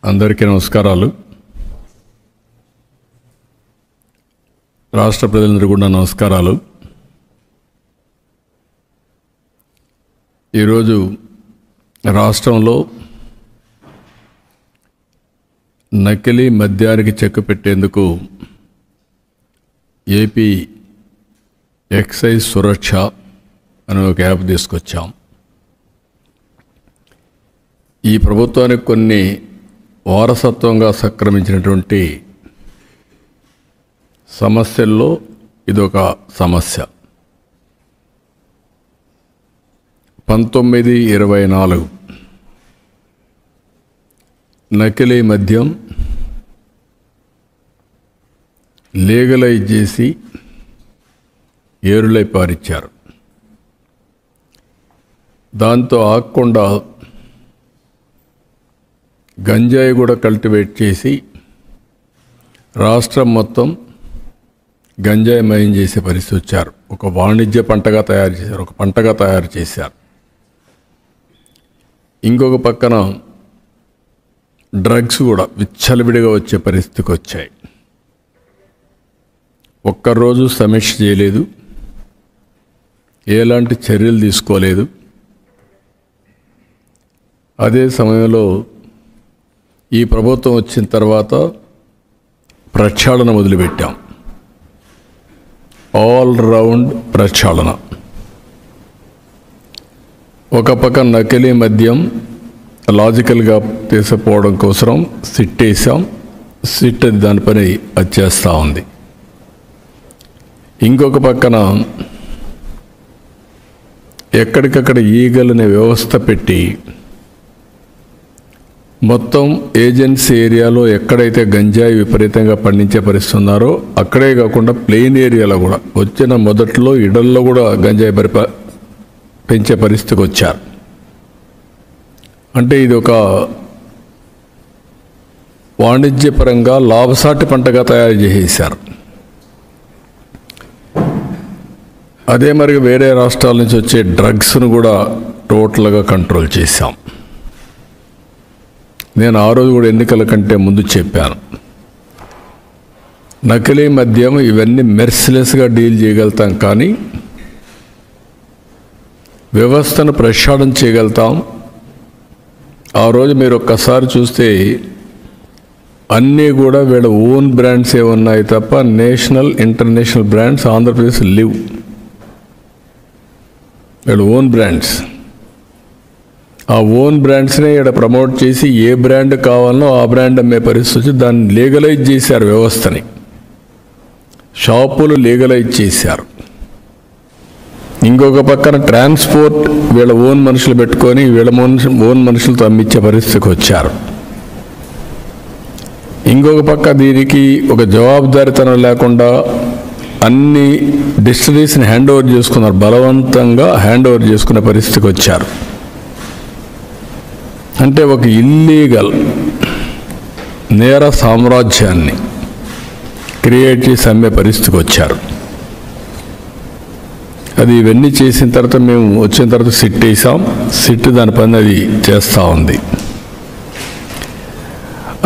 అందరికీ నమస్కారాలు. రాష్ట్ర ప్రజలందరికీ కూడా నమస్కారాలు. ఈరోజు రాష్ట్రంలో నకిలీ మద్యానికి చెక్ పెట్టేందుకు ఏపీ ఎక్సైజ్ సురక్ష అనే ఒక యాప్ తీసుకొచ్చాం. ఈ ప్రభుత్వానికి కొన్ని వారసత్వంగా సంక్రమించినటువంటి సమస్యల్లో ఇదొక సమస్య. 1924 నకిలీ మద్యం లీగలైజ్ చేసి ఏరులై పారిచ్చారు. దాంతో ఆగకుండా గంజాయి కూడా కల్టివేట్ చేసి రాష్ట్రం మొత్తం గంజాయి మయం చేసే పరిస్థితి వచ్చారు. ఒక వాణిజ్య పంటగా తయారు చేశారు, ఒక పంటగా తయారు చేశారు. ఇంకొక పక్కన డ్రగ్స్ కూడా విచ్చలవిడిగా వచ్చే పరిస్థితికి వచ్చాయి. ఒక్కరోజు సమీక్ష చేయలేదు, ఎలాంటి చర్యలు తీసుకోలేదు. అదే సమయంలో ఈ ప్రభుత్వం వచ్చిన తర్వాత ప్రక్షాళన మొదలుపెట్టాం. ఆల్ రౌండ్ ప్రక్షాళన. ఒక పక్క నకిలీ మద్యం లాజికల్గా తీసుకుపోవడం కోసం సిట్ వేసాం. సిట్ అది దానిపైన అది చేస్తూ ఉంది. ఇంకొక పక్కన ఎక్కడికక్కడ ఈగలనే వ్యవస్థ పెట్టి మొత్తం ఏజెన్సీ ఏరియాలో ఎక్కడైతే గంజాయి విపరీతంగా పండించే పరిస్థితి ఉన్నారో అక్కడే కాకుండా ప్లెయిన్ ఏరియాలో కూడా వచ్చిన మొదట్లో ఇళ్లల్లో కూడా గంజాయి పెంచే పరిస్థితికి వచ్చారు. అంటే ఇది ఒక వాణిజ్యపరంగా లాభసాటి పంటగా తయారు చేసేశారు. అదే మరి వేరే రాష్ట్రాల నుంచి వచ్చే డ్రగ్స్ను కూడా టోటల్గా కంట్రోల్ చేశాం. నేను ఆ రోజు కూడా ఎన్నికల కంటే ముందు చెప్పాను, నకిలీ మద్యం ఇవన్నీ మెర్సిలెస్గా డీల్ చేయగలుగుతాం, కానీ వ్యవస్థను ప్రక్షాళన చేయగలుగుతాం. ఆ రోజు మీరు ఒక్కసారి చూస్తే అన్నీ కూడా వీళ్ళ ఓన్ బ్రాండ్స్ ఉన్నాయి తప్ప national international brands Andhra Pradesh live. వీళ్ళ ఓన్ బ్రాండ్స్, ఆ ఓన్ బ్రాండ్స్నే ఇక్కడ ప్రమోట్ చేసి ఏ బ్రాండ్ కావాలనో ఆ బ్రాండ్ అమ్మే పరిస్థితి వచ్చి దాన్ని లీగలైజ్ చేశారు. వ్యవస్థని షాపులు లీగలైజ్ చేశారు. ఇంకొక పక్కన ట్రాన్స్పోర్ట్ వీళ్ళ ఓన్ మనుషులు పెట్టుకొని వీళ్ళ ఓన్ మనుషులతో అమ్మించే పరిస్థితికి వచ్చారు. ఇంకొక పక్క దీనికి ఒక జవాబుదారీతనం లేకుండా అన్ని డిస్టిలరీస్ని హ్యాండ్ ఓవర్ చేసుకున్నారు. బలవంతంగా హ్యాండ్ ఓవర్ చేసుకునే పరిస్థితికి వచ్చారు. అంటే ఒక ఇల్లీగల్ నేర సామ్రాజ్యాన్ని క్రియేట్ చేసి అమ్మే పరిస్థితికి వచ్చారు. అది ఇవన్నీ చేసిన తర్వాత మేము వచ్చిన తర్వాత సిట్ వేసాం. సిట్ దాని పని అది చేస్తూ ఉంది.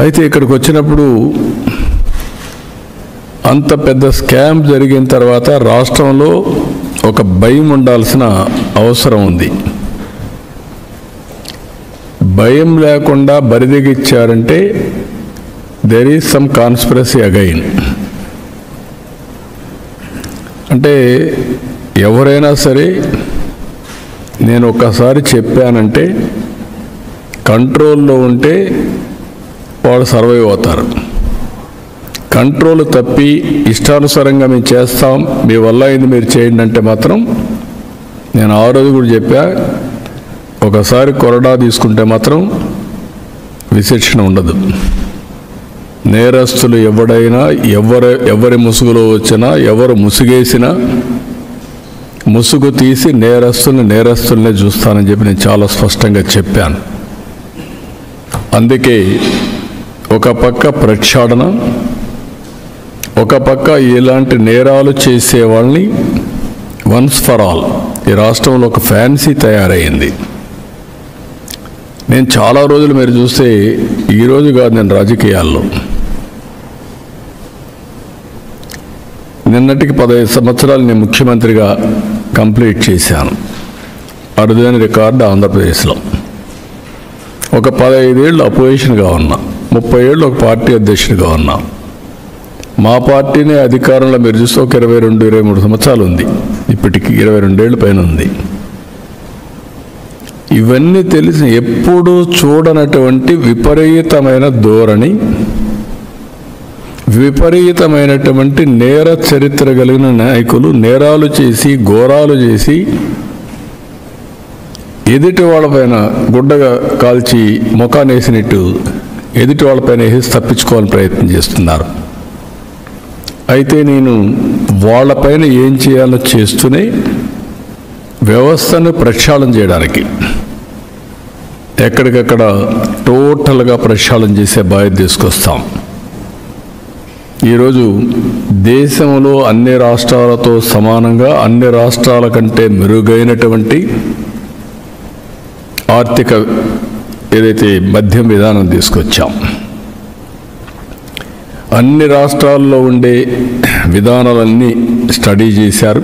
అయితే ఇక్కడికి వచ్చినప్పుడు అంత పెద్ద స్కామ్ జరిగిన తర్వాత రాష్ట్రంలో ఒక భయం ఉండాల్సిన అవసరం ఉంది. భయం లేకుండా బరిదిగిచ్చారంటే there is some conspiracy again. అంటే ఎవరైనా సరే నేను ఒక్కసారి చెప్పానంటే కంట్రోల్లో ఉంటే వాళ్ళు సర్వైవ్ అవుతారు. కంట్రోల్ తప్పి ఇష్టానుసారంగా మేము చేస్తాం, మీ వల్ల అయింది మీరు చేయండి అంటే మాత్రం నేను ఆ రోజు కూడా చెప్పా, ఒకసారి కొరడా తీసుకుంటే మాత్రం విశిక్షణ ఉండదు. నేరస్తులు ఎవడైనా ఎవరి ముసుగులో వచ్చినా ఎవరు ముసుగేసినా ముసుగు తీసి నేరస్తుల్నే చూస్తానని చెప్పి నేను చాలా స్పష్టంగా చెప్పాను. అందుకే ఒక పక్క ప్రక్షాళన, ఒక పక్క ఇలాంటి నేరాలు చేసే వాళ్ళని వన్స్ ఫర్ ఆల్ ఈ రాష్ట్రంలో ఒక ఫ్యాన్సీ తయారైంది. నేను చాలా రోజులు మీరు చూస్తే ఈరోజు కాదు, నేను రాజకీయాల్లో నిన్నటికి 15 సంవత్సరాలు నేను ముఖ్యమంత్రిగా కంప్లీట్ చేశాను. అరుదైన రికార్డు ఆంధ్రప్రదేశ్లో. ఒక 15 ఏళ్ళు అపోజిషన్గా ఉన్నా, 30 ఏళ్ళు ఒక పార్టీ అధ్యక్షుడిగా ఉన్నా. మా పార్టీనే అధికారంలో మీరు చూస్తే ఒక 22-23 సంవత్సరాలు ఉంది. ఇప్పటికి 22 ఏళ్ళ పైన ఉంది. ఇవన్నీ తెలిసి ఎప్పుడూ చూడనటువంటి విపరీతమైన ధోరణి, విపరీతమైనటువంటి నేర చరిత్ర కలిగిన నాయకులు నేరాలు చేసి ఘోరాలు చేసి ఎదుటి వాళ్ళపైన గుడ్డగా కాల్చి ముఖానేసినట్టు ఎదుటి వాళ్ళపైన వేసి తప్పించుకోవాలని ప్రయత్నం చేస్తున్నారు. అయితే నేను వాళ్ళపైన ఏం చేయాలో చేస్తూనే వ్యవస్థను ప్రక్షాళన చేయడానికి ఎక్కడికక్కడ టోటల్గా ప్రక్షాళన చేసే బాధ్యత తీసుకొస్తాం. ఈరోజు దేశంలో అన్ని రాష్ట్రాలతో సమానంగా, అన్ని రాష్ట్రాల కంటే మెరుగైనటువంటి ఆర్థిక ఏదైతే మద్యం విధానం తీసుకొచ్చాం. అన్ని రాష్ట్రాల్లో ఉండే విధానాలన్నీ స్టడీ చేశారు.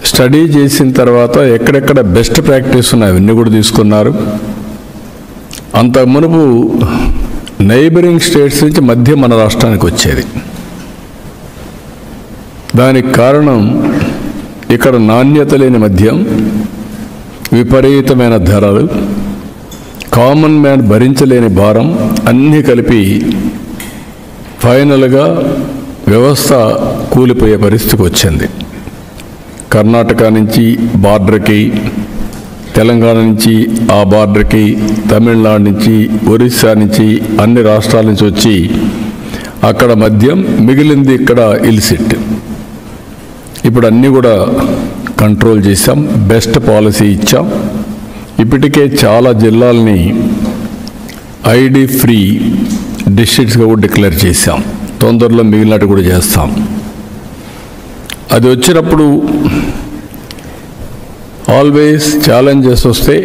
స్టడీ చేసిన తర్వాత ఎక్కడెక్కడ బెస్ట్ ప్రాక్టీస్ ఉన్నాయి అవన్నీ కూడా తీసుకున్నారు. అంత మునుపు నైబరింగ్ స్టేట్స్ నుంచి మద్యం మన రాష్ట్రానికి వచ్చేది. దానికి కారణం ఇక్కడ నాణ్యత లేని మద్యం, విపరీతమైన ధరలు, కామన్ మ్యాన్ భరించలేని భారం అన్నీ కలిపి ఫైనల్గా వ్యవస్థ కూలిపోయే పరిస్థితికి వచ్చింది. కర్ణాటక నుంచి బార్డర్కి, తెలంగాణ నుంచి ఆ బార్డర్కి, తమిళనాడు నుంచి, ఒరిస్సా నుంచి, అన్ని రాష్ట్రాల నుంచి వచ్చి అక్కడ మద్యం, మిగిలింది ఇక్కడ ఇల్సిట్. ఇప్పుడు అన్నీ కూడా కంట్రోల్ చేశాం, బెస్ట్ పాలసీ ఇచ్చాం. ఇప్పటికే చాలా జిల్లాలని ఐడి ఫ్రీ డిస్ట్రిక్ట్స్గా కూడా డిక్లేర్ చేశాం. తొందరలో మిగిలినట్టు కూడా చేస్తాం. అది వచ్చినప్పుడు ఆల్వేస్ ఛాలెంజెస్ వస్తే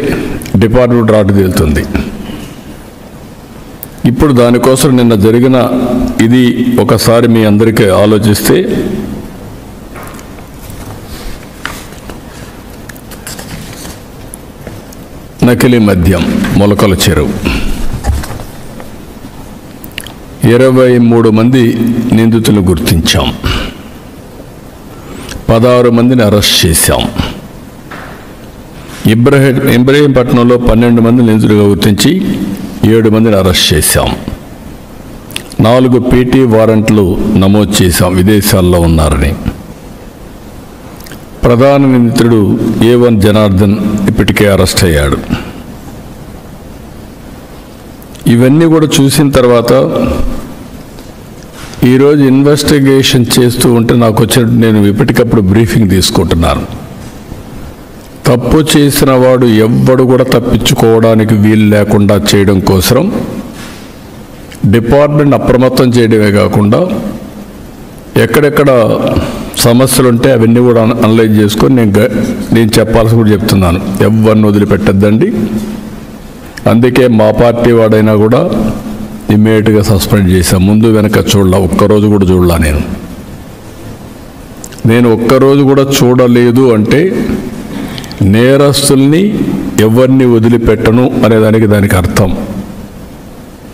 డిపార్ట్మెంట్ రాటు తేలుతుంది. ఇప్పుడు దానికోసం నిన్న జరిగిన ఇది ఒకసారి మీ అందరికీ ఆలోచిస్తే, నకిలీ మద్యం మొలకల చెరువు 23 మంది నిందితులను గుర్తించాం. 16 మందిని అరెస్ట్ చేశాం. ఇబ్రహీంపట్నంలో 12 మంది నిందితులుగా గుర్తించి 7 మందిని అరెస్ట్ చేశాం. 4 పీటీ వారెంట్లు నమోదు చేశాం విదేశాల్లో ఉన్నారని. ప్రధాన నిందితుడు A1 జనార్దన్ ఇప్పటికే అరెస్ట్ అయ్యాడు. ఇవన్నీ కూడా చూసిన తర్వాత ఈరోజు ఇన్వెస్టిగేషన్ చేస్తూ ఉంటే నాకు వచ్చినట్టు నేను ఇప్పటికప్పుడు బ్రీఫింగ్ తీసుకుంటున్నాను. తప్పు చేసిన వాడు ఎవ్వడు కూడా తప్పించుకోవడానికి వీలు లేకుండా చేయడం కోసం డిపార్ట్మెంట్ అప్రమత్తం చేయడమే కాకుండా ఎక్కడెక్కడ సమస్యలు ఉంటే అవన్నీ కూడా అనలైజ్ చేసుకొని నేను చెప్పాల్సి కూడా చెప్తున్నాను. ఎవరిని వదిలిపెట్టద్దండి. అందుకే మా పార్టీ వాడైనా కూడా ఇమ్మీడియట్గా సస్పెండ్ చేశాం. ముందు వెనక చూడాల, ఒక్కరోజు కూడా చూడాల. నేను ఒక్కరోజు కూడా చూడలేదు అంటే నేరస్తుల్ని ఎవరిని వదిలిపెట్టను అనేదానికి దానికి అర్థం.